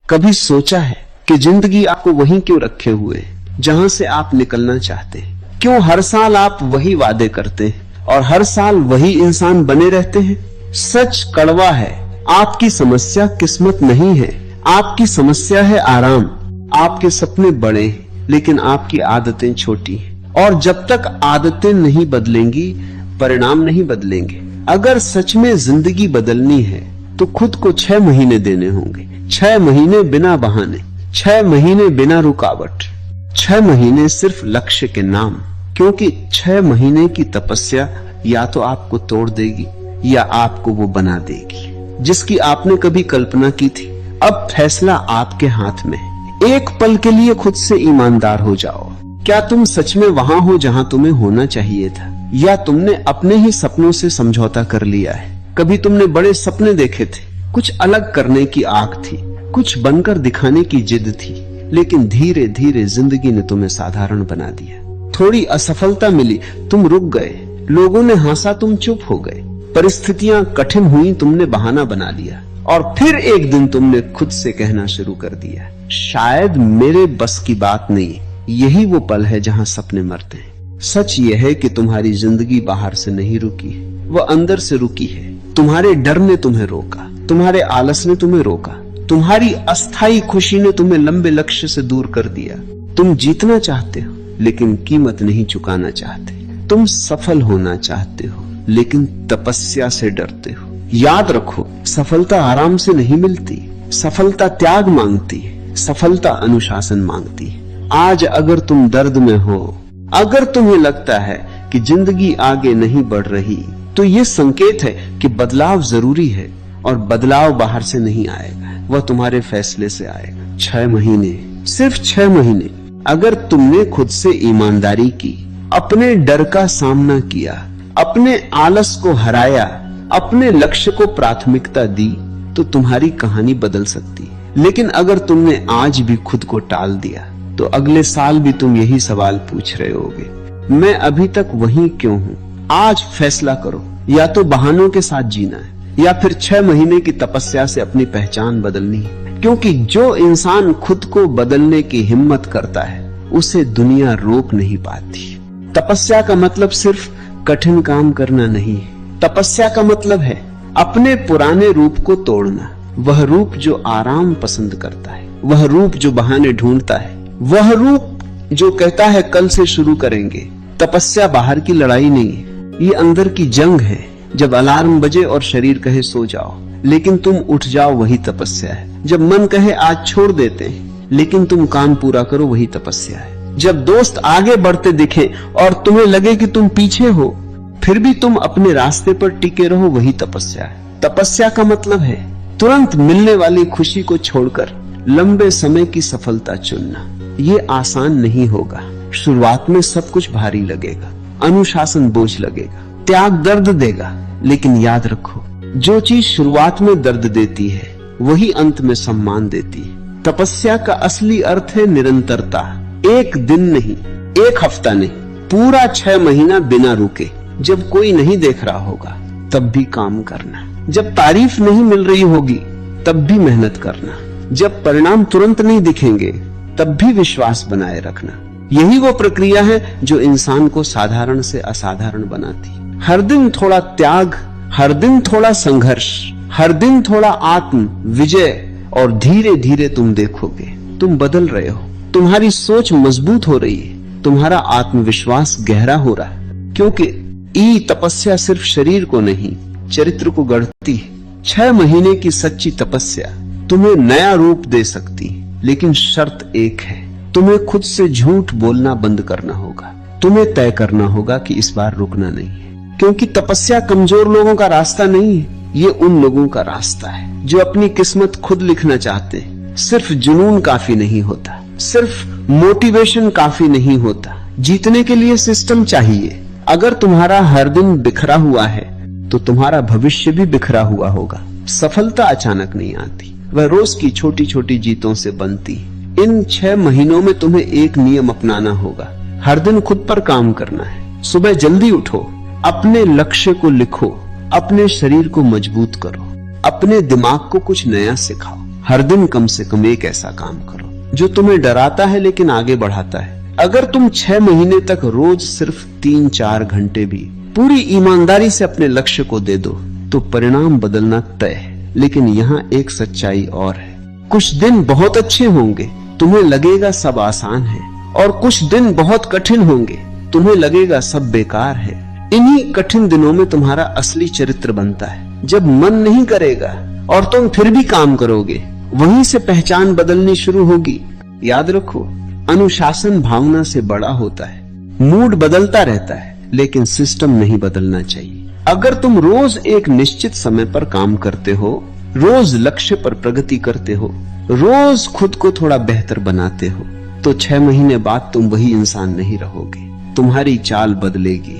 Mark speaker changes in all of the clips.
Speaker 1: कभी सोचा है कि जिंदगी आपको वहीं क्यों रखे हुए है जहां से आप निकलना चाहते हैं? क्यों हर साल आप वही वादे करते हैं और हर साल वही इंसान बने रहते हैं? सच कड़वा है, आपकी समस्या किस्मत नहीं है, आपकी समस्या है आराम। आपके सपने बड़े हैं लेकिन आपकी आदतें छोटी हैं, और जब तक आदतें नहीं बदलेंगी परिणाम नहीं बदलेंगे। अगर सच में जिंदगी बदलनी है तो खुद को 6 महीने देने होंगे, 6 महीने बिना बहाने, 6 महीने बिना रुकावट, 6 महीने सिर्फ लक्ष्य के नाम। क्योंकि 6 महीने की तपस्या या तो आपको तोड़ देगी या आपको वो बना देगी जिसकी आपने कभी कल्पना की थी। अब फैसला आपके हाथ में है। एक पल के लिए खुद से ईमानदार हो जाओ। क्या तुम सच में वहां हो जहां तुम्हें होना चाहिए था, या तुमने अपने ही सपनों से समझौता कर लिया है? कभी तुमने बड़े सपने देखे थे, कुछ अलग करने की आग थी, कुछ बनकर दिखाने की जिद थी, लेकिन धीरे धीरे जिंदगी ने तुम्हें साधारण बना दिया। थोड़ी असफलता मिली, तुम रुक गए, लोगों ने हंसा, तुम चुप हो गए, परिस्थितियां कठिन हुई, तुमने बहाना बना लिया, और फिर एक दिन तुमने खुद से कहना शुरू कर दिया, शायद मेरे बस की बात नहीं। यही वो पल है जहां सपने मरते हैं। सच ये है कि तुम्हारी जिंदगी बाहर से नहीं रुकी है, वह अंदर से रुकी है। तुम्हारे डर ने तुम्हें रोका, तुम्हारे आलस ने तुम्हें रोका, तुम्हारी अस्थायी खुशी ने तुम्हें लंबे लक्ष्य से दूर कर दिया। तुम जीतना चाहते हो लेकिन कीमत नहीं चुकाना चाहते। तुम सफल होना चाहते हो लेकिन तपस्या से डरते हो। याद रखो, सफलता आराम से नहीं मिलती, सफलता त्याग मांगती है, सफलता अनुशासन मांगती है। आज अगर तुम दर्द में हो, अगर तुम्हें लगता है कि जिंदगी आगे नहीं बढ़ रही, तो ये संकेत है कि बदलाव जरूरी है, और बदलाव बाहर से नहीं आएगा, वह तुम्हारे फैसले से आएगा। 6 महीने, सिर्फ 6 महीने अगर तुमने खुद से ईमानदारी की, अपने डर का सामना किया, अपने आलस को हराया, अपने लक्ष्य को प्राथमिकता दी, तो तुम्हारी कहानी बदल सकती है। लेकिन अगर तुमने आज भी खुद को टाल दिया तो अगले साल भी तुम यही सवाल पूछ रहे होगे, मैं अभी तक वहीं क्यों हूं? आज फैसला करो, या तो बहानों के साथ जीना है या फिर 6 महीने की तपस्या से अपनी पहचान बदलनी है। क्योंकि जो इंसान खुद को बदलने की हिम्मत करता है उसे दुनिया रोक नहीं पाती। तपस्या का मतलब सिर्फ कठिन काम करना नहीं है। तपस्या का मतलब है अपने पुराने रूप को तोड़ना, वह रूप जो आराम पसंद करता है, वह रूप जो बहाने ढूंढता है, वह रूप जो कहता है कल से शुरू करेंगे। तपस्या बाहर की लड़ाई नहीं है, ये अंदर की जंग है। जब अलार्म बजे और शरीर कहे सो जाओ लेकिन तुम उठ जाओ, वही तपस्या है। जब मन कहे आज छोड़ देते हैं लेकिन तुम काम पूरा करो, वही तपस्या है। जब दोस्त आगे बढ़ते दिखे और तुम्हें लगे कि तुम पीछे हो, फिर भी तुम अपने रास्ते पर टिके रहो, वही तपस्या है। तपस्या का मतलब है तुरंत मिलने वाली खुशी को छोड़कर लंबे समय की सफलता चुनना। ये आसान नहीं होगा, शुरुआत में सब कुछ भारी लगेगा, अनुशासन बोझ लगेगा, त्याग दर्द देगा, लेकिन याद रखो, जो चीज शुरुआत में दर्द देती है वही अंत में सम्मान देती है। तपस्या का असली अर्थ है निरंतरता। एक दिन नहीं, एक हफ्ता नहीं, पूरा 6 महीना बिना रुके। जब कोई नहीं देख रहा होगा तब भी काम करना, जब तारीफ नहीं मिल रही होगी तब भी मेहनत करना, जब परिणाम तुरंत नहीं दिखेंगे तब भी विश्वास बनाए रखना। यही वो प्रक्रिया है जो इंसान को साधारण से असाधारण बनाती है। हर दिन थोड़ा त्याग, हर दिन थोड़ा संघर्ष, हर दिन थोड़ा आत्म विजय, और धीरे धीरे तुम देखोगे तुम बदल रहे हो, तुम्हारी सोच मजबूत हो रही है, तुम्हारा आत्मविश्वास गहरा हो रहा है। क्योंकि तपस्या सिर्फ शरीर को नहीं, चरित्र को गढ़ती है। 6 महीने की सच्ची तपस्या तुम्हें नया रूप दे सकती है, लेकिन शर्त एक है, तुम्हें खुद से झूठ बोलना बंद करना होगा। तुम्हें तय करना होगा कि इस बार रुकना नहीं है। क्योंकि तपस्या कमजोर लोगों का रास्ता नहीं है, ये उन लोगों का रास्ता है जो अपनी किस्मत खुद लिखना चाहते हैं। सिर्फ जुनून काफी नहीं होता, सिर्फ मोटिवेशन काफी नहीं होता, जीतने के लिए सिस्टम चाहिए। अगर तुम्हारा हर दिन बिखरा हुआ है तो तुम्हारा भविष्य भी बिखरा हुआ होगा। सफलता अचानक नहीं आती, वह रोज की छोटी छोटी जीतों से बनती। इन 6 महीनों में तुम्हें एक नियम अपनाना होगा, हर दिन खुद पर काम करना है। सुबह जल्दी उठो, अपने लक्ष्य को लिखो, अपने शरीर को मजबूत करो, अपने दिमाग को कुछ नया सिखाओ। हर दिन कम से कम एक ऐसा काम करो जो तुम्हें डराता है लेकिन आगे बढ़ाता है। अगर तुम 6 महीने तक रोज सिर्फ 3-4 घंटे भी पूरी ईमानदारी से अपने लक्ष्य को दे दो तो परिणाम बदलना तय है। लेकिन यहाँ एक सच्चाई और है, कुछ दिन बहुत अच्छे होंगे, तुम्हें लगेगा सब आसान है, और कुछ दिन बहुत कठिन होंगे, तुम्हें लगेगा सब बेकार है। इन्हीं कठिन दिनों में तुम्हारा असली चरित्र बनता है। जब मन नहीं करेगा और तुम फिर भी काम करोगे, वहीं से पहचान बदलनी शुरू होगी। याद रखो, अनुशासन भावना से बड़ा होता है। मूड बदलता रहता है लेकिन सिस्टम नहीं बदलना चाहिए। अगर तुम रोज एक निश्चित समय पर काम करते हो, रोज लक्ष्य पर प्रगति करते हो, रोज खुद को थोड़ा बेहतर बनाते हो, तो 6 महीने बाद तुम वही इंसान नहीं रहोगे। तुम्हारी चाल बदलेगी,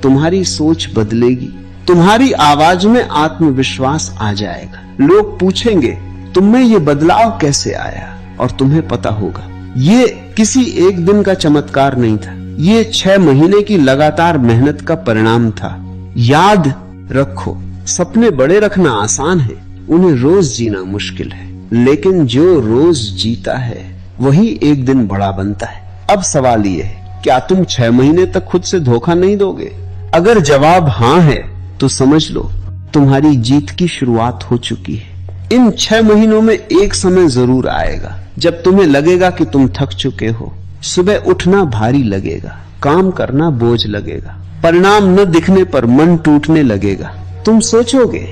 Speaker 1: तुम्हारी सोच बदलेगी, तुम्हारी आवाज में आत्मविश्वास आ जाएगा। लोग पूछेंगे तुम में ये बदलाव कैसे आया, और तुम्हें पता होगा ये किसी एक दिन का चमत्कार नहीं था, ये 6 महीने की लगातार मेहनत का परिणाम था। याद रखो, सपने बड़े रखना आसान है, उन्हें रोज जीना मुश्किल है, लेकिन जो रोज जीता है वही एक दिन बड़ा बनता है। अब सवाल ये है, क्या तुम 6 महीने तक खुद से धोखा नहीं दोगे? अगर जवाब हाँ है तो समझ लो तुम्हारी जीत की शुरुआत हो चुकी है। इन 6 महीनों में एक समय जरूर आएगा जब तुम्हें लगेगा कि तुम थक चुके हो, सुबह उठना भारी लगेगा, काम करना बोझ लगेगा, परिणाम न दिखने पर मन टूटने लगेगा। तुम सोचोगे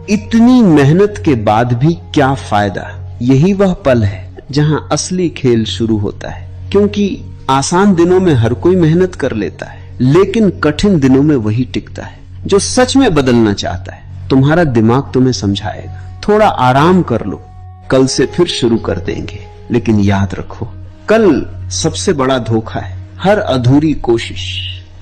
Speaker 1: इतनी मेहनत के बाद भी क्या फायदा। यही वह पल है जहां असली खेल शुरू होता है, क्योंकि आसान दिनों में हर कोई मेहनत कर लेता है, लेकिन कठिन दिनों में वही टिकता है जो सच में बदलना चाहता है। तुम्हारा दिमाग तुम्हें समझाएगा, थोड़ा आराम कर लो, कल से फिर शुरू कर देंगे। लेकिन याद रखो, कल सबसे बड़ा धोखा है। हर अधूरी कोशिश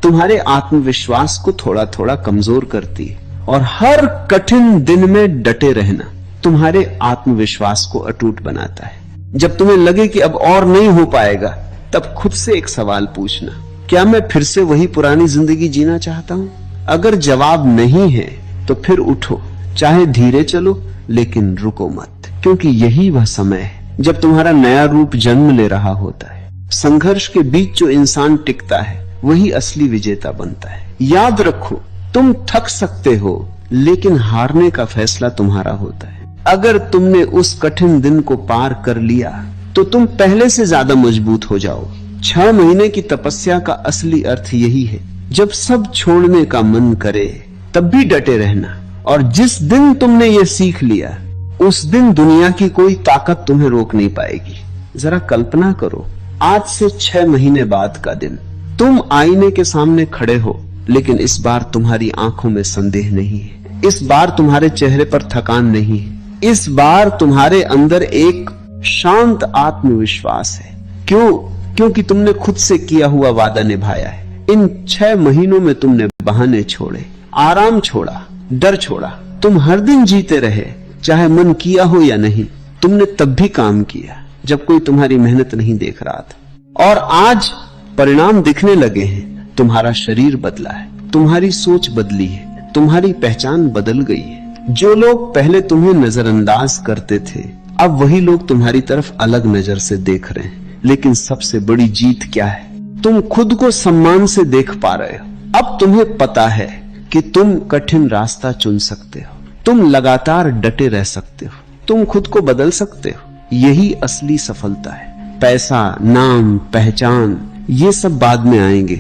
Speaker 1: तुम्हारे आत्मविश्वास को थोड़ा थोड़ा कमजोर करती है, और हर कठिन दिन में डटे रहना तुम्हारे आत्मविश्वास को अटूट बनाता है। जब तुम्हें लगे कि अब और नहीं हो पाएगा, तब खुद से एक सवाल पूछना, क्या मैं फिर से वही पुरानी जिंदगी जीना चाहता हूं? अगर जवाब नहीं है तो फिर उठो, चाहे धीरे चलो लेकिन रुको मत, क्योंकि यही वह समय है जब तुम्हारा नया रूप जन्म ले रहा होता है। संघर्ष के बीच जो इंसान टिकता है वही असली विजेता बनता है। याद रखो, तुम थक सकते हो लेकिन हारने का फैसला तुम्हारा होता है। अगर तुमने उस कठिन दिन को पार कर लिया तो तुम पहले से ज्यादा मजबूत हो जाओ। 6 महीने की तपस्या का असली अर्थ यही है, जब सब छोड़ने का मन करे तब भी डटे रहना, और जिस दिन तुमने ये सीख लिया उस दिन दुनिया की कोई ताकत तुम्हें रोक नहीं पाएगी। जरा कल्पना करो, आज से 6 महीने बाद का दिन, तुम आईने के सामने खड़े हो, लेकिन इस बार तुम्हारी आंखों में संदेह नहीं है, इस बार तुम्हारे चेहरे पर थकान नहीं है, इस बार तुम्हारे अंदर एक शांत आत्मविश्वास है। क्यों? क्योंकि तुमने खुद से किया हुआ वादा निभाया है। इन 6 महीनों में तुमने बहाने छोड़े, आराम छोड़ा, डर छोड़ा। तुम हर दिन जीते रहे, चाहे मन किया हो या नहीं। तुमने तब भी काम किया जब कोई तुम्हारी मेहनत नहीं देख रहा था, और आज परिणाम दिखने लगे हैं। तुम्हारा शरीर बदला है, तुम्हारी सोच बदली है, तुम्हारी पहचान बदल गई है। जो लोग पहले तुम्हें नजरअंदाज करते थे, अब वही लोग तुम्हारी तरफ अलग नजर से देख रहे हैं। लेकिन सबसे बड़ी जीत क्या है? तुम खुद को सम्मान से देख पा रहे हो। अब तुम्हें पता है कि तुम कठिन रास्ता चुन सकते हो, तुम लगातार डटे रह सकते हो, तुम खुद को बदल सकते हो। यही असली सफलता है। पैसा, नाम, पहचान, ये सब बाद में आएंगे।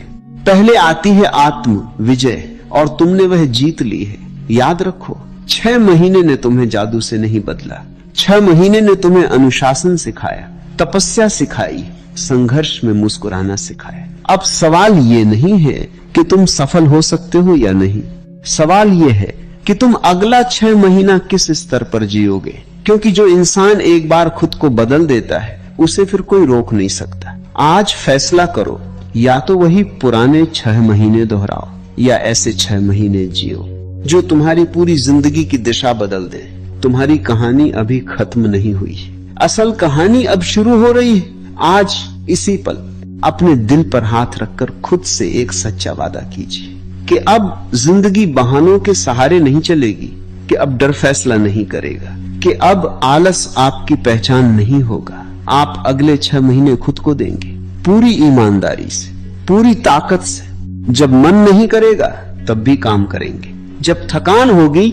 Speaker 1: पहले आती है आत्म विजय, और तुमने वह जीत ली है। याद रखो, 6 महीने ने तुम्हें जादू से नहीं बदला। 6 महीने ने तुम्हें अनुशासन सिखाया, तपस्या सिखाई, संघर्ष में मुस्कुराना सिखाया। अब सवाल ये नहीं है कि तुम सफल हो सकते हो या नहीं, सवाल ये है कि तुम अगला 6 महीना किस स्तर पर जियोगे। क्योंकि जो इंसान एक बार खुद को बदल देता है, उसे फिर कोई रोक नहीं सकता। आज फैसला करो, या तो वही पुराने 6 महीने दोहराओ, या ऐसे 6 महीने जियो जो तुम्हारी पूरी जिंदगी की दिशा बदल दे। तुम्हारी कहानी अभी खत्म नहीं हुई, असल कहानी अब शुरू हो रही है। आज इसी पल अपने दिल पर हाथ रखकर खुद से एक सच्चा वादा कीजिए कि अब जिंदगी बहानों के सहारे नहीं चलेगी, कि अब डर फैसला नहीं करेगा, कि अब आलस आपकी पहचान नहीं होगा। आप अगले 6 महीने खुद को देंगे पूरी ईमानदारी से, पूरी ताकत से। जब मन नहीं करेगा तब भी काम करेंगे, जब थकान होगी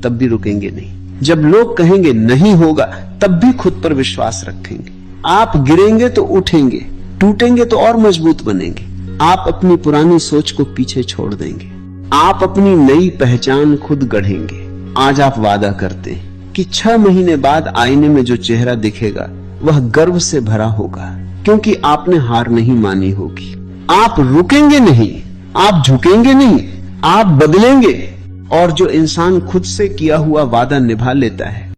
Speaker 1: तब भी रुकेंगे नहीं, जब लोग कहेंगे नहीं होगा तब भी खुद पर विश्वास रखेंगे। आप गिरेंगे तो उठेंगे, टूटेंगे तो और मजबूत बनेंगे। आप अपनी पुरानी सोच को पीछे छोड़ देंगे, आप अपनी नई पहचान खुद गढ़ेंगे। आज आप वादा करते हैं कि 6 महीने बाद आईने में जो चेहरा दिखेगा वह गर्व से भरा होगा, क्योंकि आपने हार नहीं मानी होगी। आप रुकेंगे नहीं, आप झुकेंगे नहीं, आप बदलेंगे। और जो इंसान खुद से किया हुआ वादा निभा लेता है